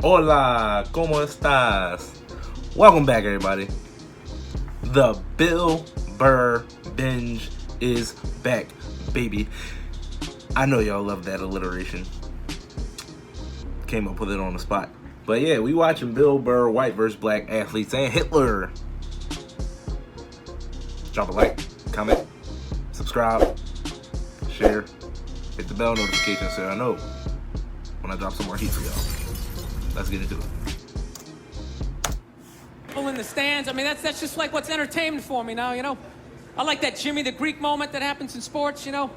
Hola, ¿cómo estás? Welcome back, everybody. The Bill Burr binge is back, baby. I know y'all love that alliteration. Came up with it on the spot. But yeah, we watching Bill Burr, white versus black athletes, and Hitler. Drop a like, comment, subscribe, share, hit the bell notification so I know when I drop some more heat for y'all. Let's get into it. People in the stands, I mean, that's just like what's entertainment for me now, you know? I like that Jimmy the Greek moment that happens in sports, you know?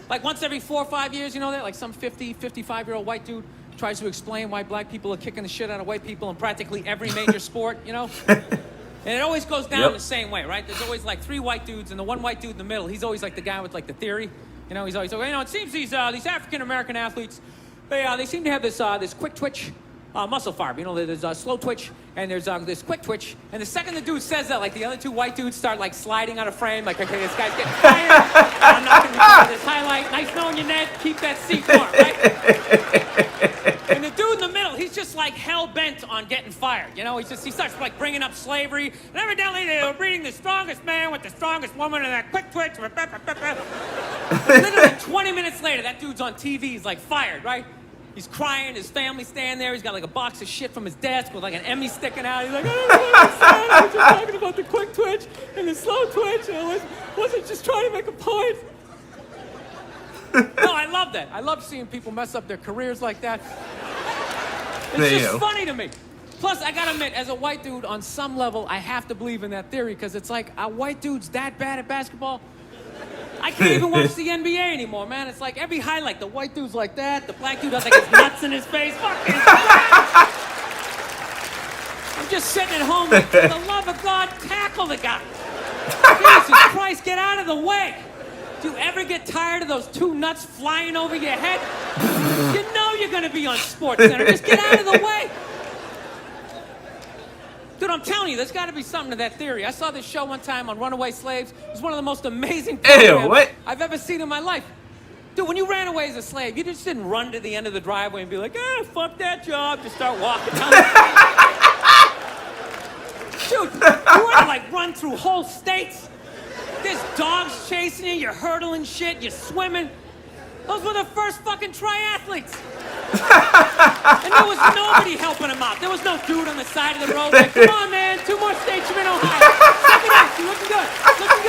Like once every 4 or 5 years, you know that? Like some 50, 55-year-old white dude tries to explain why black people are kicking the shit out of white people in practically every major sport, you know? And it always goes down the same way, right? There's always like 3 white dudes, and the one white dude in the middle, he's always like the guy with like the theory. You know, he's always like, you know, it seems these African-American athletes, they seem to have this quick twitch muscle fiber. You know, there's a slow twitch, and there's this quick twitch. And the second the dude says that, like the other 2 white dudes start like sliding out of frame, like, okay, this guy's getting tired. I'm not going to record this highlight. Nice knowing you, Ned. Keep that seat warm, right? And the dude in the middle, he's just like hell-bent on getting fired. You know, he starts like bringing up slavery. And evidently they were breeding the strongest man with the strongest woman and that quick twitch. And literally 20 minutes later, that dude's on TV. He's like fired, right? He's crying, his family's standing there, he's got like a box of shit from his desk with like an Emmy sticking out. He's like, I don't know what I was just talking about the quick twitch and the slow twitch, and I wasn't just trying to make a point. No, I love that. I love seeing people mess up their careers like that. It's just funny to me. Plus, I gotta admit, as a white dude, on some level, I have to believe in that theory, because it's like, are white dudes that bad at basketball? I can't even watch the NBA anymore, man. It's like every highlight, the white dude's like that, the black dude has like his nuts in his face. Fucking I'm just sitting at home like, for the love of God, tackle the guy. Jesus Christ, get out of the way. Do you ever get tired of those 2 nuts flying over your head? You know you're gonna be on SportsCenter. Just get out of the way. Dude, I'm telling you, there's got to be something to that theory. I saw this show one time on runaway slaves. It was one of the most amazing programs I've ever seen in my life. Dude, when you ran away as a slave, you just didn't run to the end of the driveway and be like, fuck that job. Just start walking down the street. Dude, you want to like run through whole states. There's dogs chasing you, you're hurdling shit, you're swimming. Those were the first fucking triathletes. And there was nobody helping him out. There was no dude on the side of the road like, come on, man, 2 more states, you're in Ohio. Check it out, you're looking good. Looking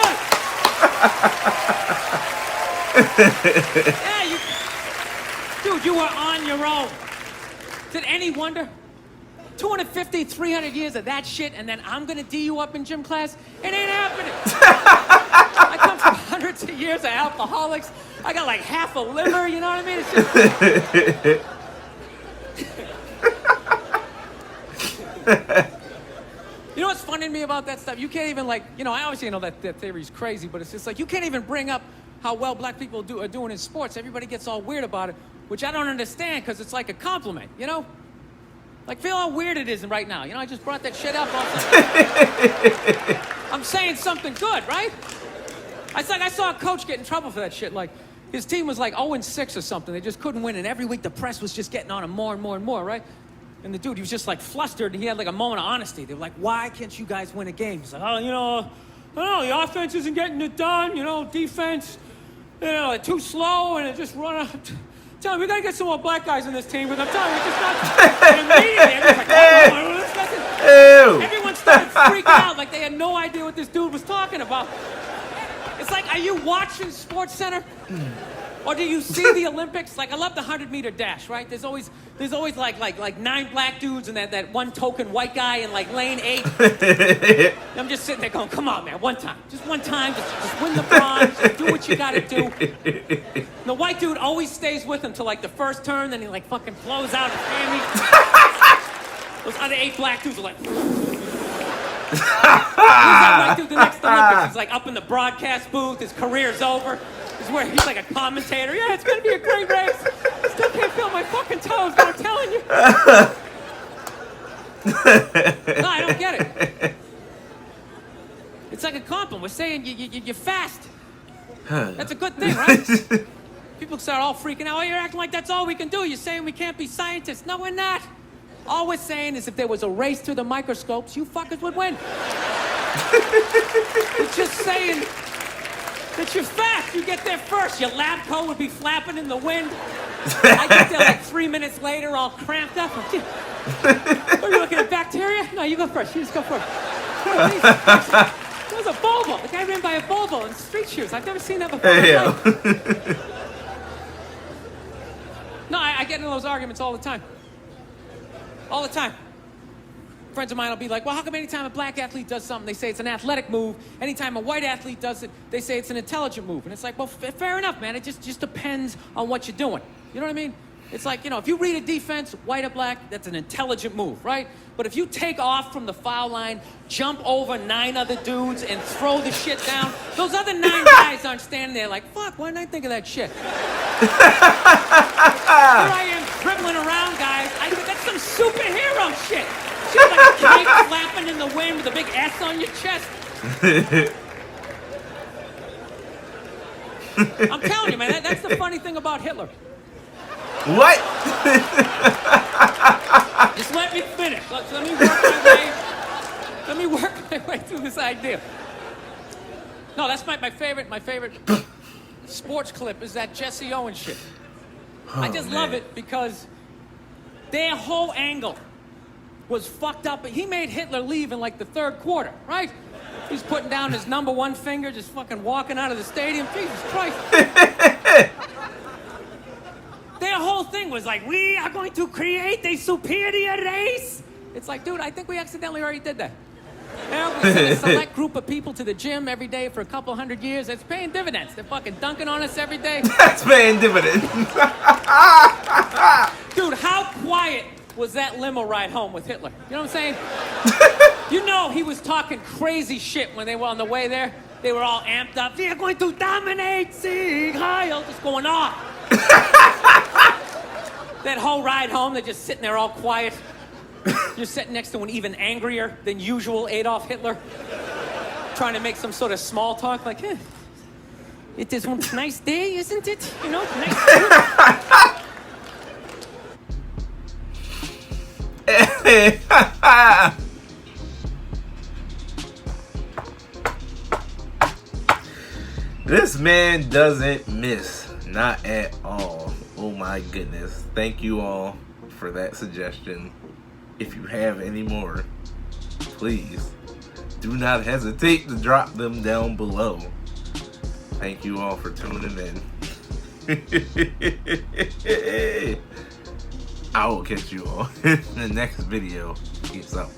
good. Dude, you were on your own. Is it any wonder? 250, 300 years of that shit, and then I'm gonna D you up in gym class? It ain't happening. I come from hundreds of years of alcoholics. I got like half a liver, you know what I mean? It's just... You know what's funny to me about that stuff? You can't even like, you know, I obviously know that theory's crazy, but it's just like, you can't even bring up how well black people are doing in sports. Everybody gets all weird about it, which I don't understand, because it's like a compliment, you know? Like, feel how weird it is right now. You know, I just brought that shit up. I'm saying something good, right? It's like I saw a coach get in trouble for that shit. Like, his team was like 0-6 or something. They just couldn't win, and every week the press was just getting on him more and more and more, right? And the dude, he was just like flustered, and he had like a moment of honesty. They were like, why can't you guys win a game? He's like, oh, you know, I don't know, the offense isn't getting it done. You know, defense, you know, they're too slow, and it just run up. Tell me, we gotta get some more black guys in this team, but I'm telling you, it's just not. And immediately, everyone's like, oh, everyone started freaking out like they had no idea what this dude was talking about. It's like, are you watching SportsCenter? Or do you see the Olympics? Like, I love the 100-meter dash, right? There's always like 9 black dudes and that one token white guy in like lane 8. I'm just sitting there going, come on, man, one time. Just one time, just win the bronze, just do what you gotta do. And the white dude always stays with him till like the first turn, then he like fucking blows out his hammy. Those other 8 black dudes are like... Who's that white dude the next Olympics? He's like up in the broadcast booth, his career's over. Where he's like a commentator. Yeah, it's gonna be a great race. I still can't feel my fucking toes, but I'm telling you. No, I don't get it. It's like a compliment. We're saying you're fast. That's a good thing, right? People start all freaking out. Oh, you're acting like that's all we can do. You're saying we can't be scientists. No, we're not. All we're saying is if there was a race to the microscopes, you fuckers would win. We're just saying that you're fast. You get there first. Your lab coat would be flapping in the wind. I get there like 3 minutes later, all cramped up. Are you looking at bacteria? No, you go first. You just go first. It was a Volvo. The guy ran by a Volvo in street shoes. I've never seen that before. Hey, yo. No, I get into those arguments all the time. All the time. Friends of mine will be like, well, how come anytime a black athlete does something, they say it's an athletic move? Anytime a white athlete does it, they say it's an intelligent move. And it's like, well, fair enough, man. It just depends on what you're doing. You know what I mean? It's like, you know, if you read a defense, white or black, that's an intelligent move, right? But if you take off from the foul line, jump over 9 other dudes, and throw the shit down, those other 9 guys aren't standing there like, fuck, why didn't I think of that shit? Here I am dribbling around, guys. I think that's some superhero shit. Shit like a kite flapping in the wind with a big S on your chest. I'm telling you, man, that's the funny thing about Hitler. What? Just let me finish. Let me work my way. Let me work my way through this idea. No, that's my favorite sports clip is that Jesse Owens shit. I just love it because their whole angle was fucked up. He made Hitler leave in like the 3rd quarter, right? He's putting down his number 1 finger, just fucking walking out of the stadium. Jesus Christ. Their whole thing was like, we are going to create a superior race. It's like, dude, I think we accidentally already did that. You know, we send a select group of people to the gym every day for a couple 100 years. It's paying dividends. They're fucking dunking on us every day. That's paying dividends. Dude, how quiet was that limo ride home with Hitler? You know what I'm saying? You know he was talking crazy shit when they were on the way there. They were all amped up. We are going to dominate, Sieg Heil, just going off. That whole ride home, they're just sitting there all quiet. You're sitting next to an even angrier than usual Adolf Hitler, trying to make some sort of small talk, like, it is one nice day, isn't it? You know, nice day. This man doesn't miss. Not at all. Oh my goodness. Thank you all for that suggestion. If you have any more, please do not hesitate to drop them down below. Thank you all for tuning in. I will catch you all in the next video. Peace out.